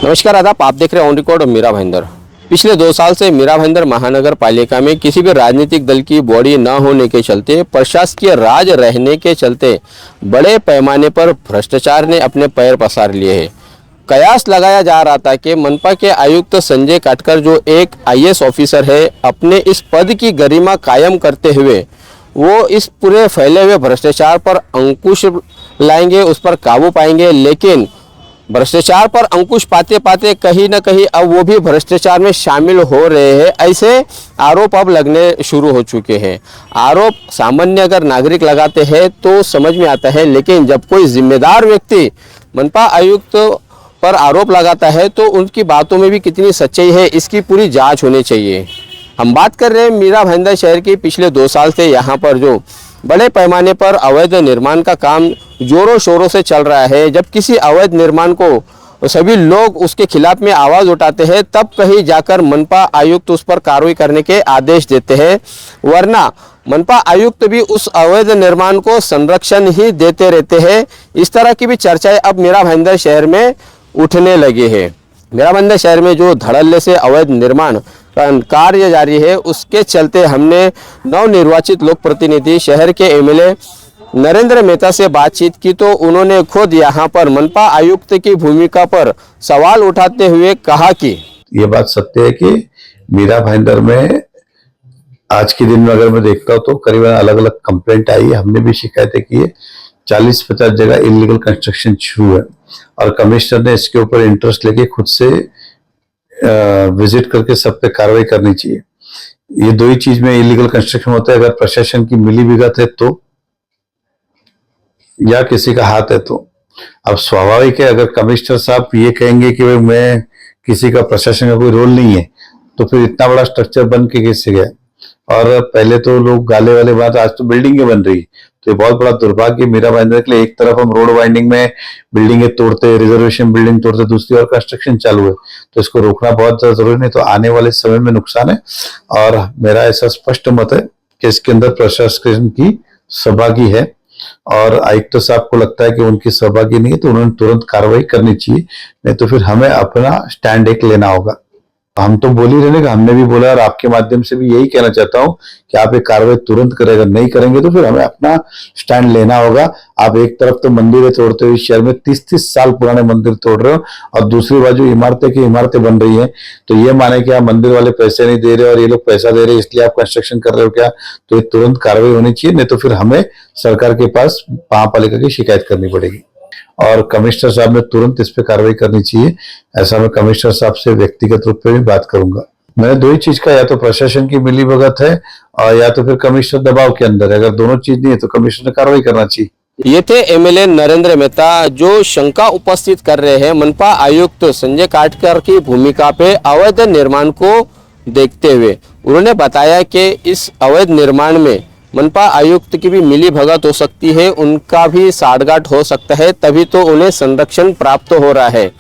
नमस्कार आदाब, आप देख रहे हैं ऑन रिकॉर्ड मीरा भाईंदर। पिछले 2 साल से मीरा भाईंदर महानगर पालिका में किसी भी राजनीतिक दल की बॉडी न होने के चलते, प्रशासकीय राज रहने के चलते बड़े पैमाने पर भ्रष्टाचार ने अपने पैर पसार लिए हैं। कयास लगाया जा रहा था कि मनपा के आयुक्त संजय काटकर जो एक आईएएस ऑफिसर है, अपने इस पद की गरिमा कायम करते हुए वो इस पूरे फैले हुए भ्रष्टाचार पर अंकुश लाएंगे, उस पर काबू पाएंगे। लेकिन भ्रष्टाचार पर अंकुश पाते पाते कहीं न कहीं अब वो भी भ्रष्टाचार में शामिल हो रहे हैं, ऐसे आरोप अब लगने शुरू हो चुके हैं। आरोप सामान्य अगर नागरिक लगाते हैं तो समझ में आता है, लेकिन जब कोई जिम्मेदार व्यक्ति मनपा आयुक्त पर आरोप लगाता है तो उनकी बातों में भी कितनी सच्चाई है, इसकी पूरी जांच होनी चाहिए। हम बात कर रहे हैं मीरा भाईंदर शहर की। पिछले 2 साल से यहाँ पर जो बड़े पैमाने पर अवैध निर्माण का काम जोरों शोरों से चल रहा है। जब किसी अवैध निर्माण को सभी लोग उसके खिलाफ में आवाज़ उठाते हैं, तब कहीं जाकर मनपा आयुक्त उस पर कार्रवाई करने के आदेश देते हैं, वरना मनपा आयुक्त भी उस अवैध निर्माण को संरक्षण ही देते रहते हैं। इस तरह की भी चर्चाएं अब मीरा भाईंदर शहर में उठने लगी है। मीरा भाईंदर शहर में जो धड़ल्ले से अवैध निर्माण कार्य जारी है, उसके चलते हमने नवनिर्वाचित लोक प्रतिनिधि शहर के एमएलए नरेंद्र मेहता से बातचीत की, तो उन्होंने खुद यहाँ पर मनपा आयुक्त की भूमिका पर सवाल उठाते हुए कहा कि ये बात सत्य है कि मीरा भाईंदर में आज के दिन में अगर मैं देखता हूँ तो करीबन अलग अलग कंप्लेंट आई है। हमने भी शिकायतें की है। 40-50 जगह इलीगल कंस्ट्रक्शन शुरू है और कमिश्नर ने इसके ऊपर इंटरेस्ट लेके खुद से विजिट करके सब पे कार्रवाई करनी चाहिए। ये 2 ही चीज में इलीगल कंस्ट्रक्शन होता है, अगर प्रशासन की मिलीभगत है तो, या किसी का हाथ है तो। अब स्वाभाविक है, अगर कमिश्नर साहब ये कहेंगे कि भाई मैं किसी का प्रशासन का कोई रोल नहीं है, तो फिर इतना बड़ा स्ट्रक्चर बन के कैसे गया। और पहले तो लोग गाले वाले बात, आज तो बिल्डिंगें बन रही, तो ये बहुत बड़ा दुर्भाग्य मीरा भाईंदर के लिए। एक तरफ हम रोड वाइंडिंग में बिल्डिंगें तोड़ते, रिजर्वेशन बिल्डिंग तोड़ते, दूसरी ओर कंस्ट्रक्शन चालू है, तो इसको रोकना बहुत ज्यादा जरूरी, नहीं तो आने वाले समय में नुकसान है। और मेरा ऐसा स्पष्ट मत है कि इसके अंदर प्रशासन की सहभागी है और आयुक्त साहब को लगता है कि उनकी सहभागी नहीं है, तो उन्होंने तुरंत कार्रवाई करनी चाहिए, नहीं तो फिर हमें अपना स्टैंड एक लेना होगा। हम तो बोल ही रहे कि हमने भी बोला, और आपके माध्यम से भी यही कहना चाहता हूं कि आप एक कार्रवाई तुरंत करें। अगर नहीं करेंगे तो फिर हमें अपना स्टैंड लेना होगा। आप एक तरफ तो मंदिरें तोड़ते हुए शहर में 30-30 साल पुराने मंदिर तोड़ रहे हो, और दूसरी बाजू इमारतें की इमारतें बन रही हैं, तो ये माने कि आप मंदिर वाले पैसे नहीं दे रहे और ये लोग पैसा दे रहे इसलिए आप कंस्ट्रक्शन कर रहे हो क्या, तो ये तुरंत कार्रवाई होनी चाहिए, नहीं तो फिर हमें सरकार के पास महापालिका की शिकायत करनी पड़ेगी। और कमिश्नर साहब ने तुरंत इस पे कार्रवाई करनी चाहिए। ऐसा मैं कमिश्नर साहब से व्यक्तिगत रूप में भी बात करूंगा। मैंने 2 ही चीज का, या तो प्रशासन की मिलीभगत है और या तो फिर कमिश्नर दबाव के अंदर है। अगर दोनों चीज नहीं है तो कमिश्नर ने कार्रवाई करना चाहिए। ये थे एमएलए नरेंद्र मेहता, जो शंका उपस्थित कर रहे हैं मनपा आयुक्त संजय काटकर की भूमिका पे अवैध निर्माण को देखते हुए। उन्होंने बताया कि इस अवैध निर्माण में मनपा आयुक्त की भी मिली भगत हो सकती है, उनका भी साठगांठ हो सकता है, तभी तो उन्हें संरक्षण प्राप्त हो रहा है।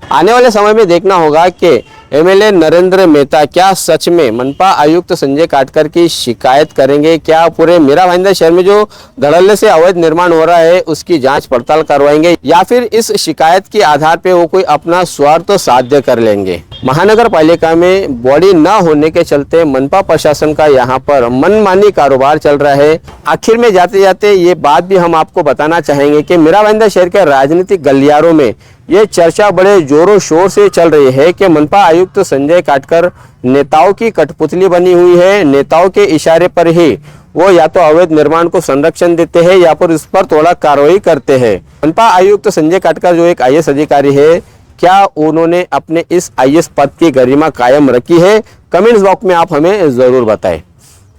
आने वाले समय में देखना होगा कि एमएलए नरेंद्र मेहता क्या सच में मनपा आयुक्त संजय काटकर की शिकायत करेंगे, क्या पूरे मीरा भाईंदर शहर में जो धड़ल्ले से अवैध निर्माण हो रहा है उसकी जांच पड़ताल करवाएंगे, या फिर इस शिकायत के आधार पे वो कोई अपना स्वार्थ साध्य कर लेंगे। महानगर पालिका में बॉडी न होने के चलते मनपा प्रशासन का यहाँ पर मनमानी कारोबार चल रहा है। आखिर में जाते जाते ये बात भी हम आपको बताना चाहेंगे कि मीरा भाईंदर शहर के राजनीतिक गलियारों में ये चर्चा बड़े जोरों शोर से चल रही है कि मनपा आयुक्त संजय काटकर नेताओं की कठपुतली बनी हुई है। नेताओं के इशारे पर ही वो या तो अवैध निर्माण को संरक्षण देते हैं या फिर इस पर थोड़ा कार्रवाई करते हैं। मनपा आयुक्त संजय काटकर जो एक आईएएस अधिकारी है, क्या उन्होंने अपने इस आईएएस पद की गरिमा कायम रखी है? कमेंट्स बॉक्स में आप हमें जरूर बताएं।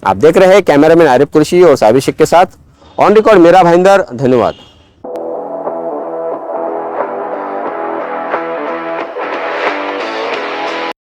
आप देख रहे हैं कैमरामैन आरिफ कुरैशी और साबिर शेख के साथ ऑन रिकॉर्ड मीरा भाईंदर। धन्यवाद।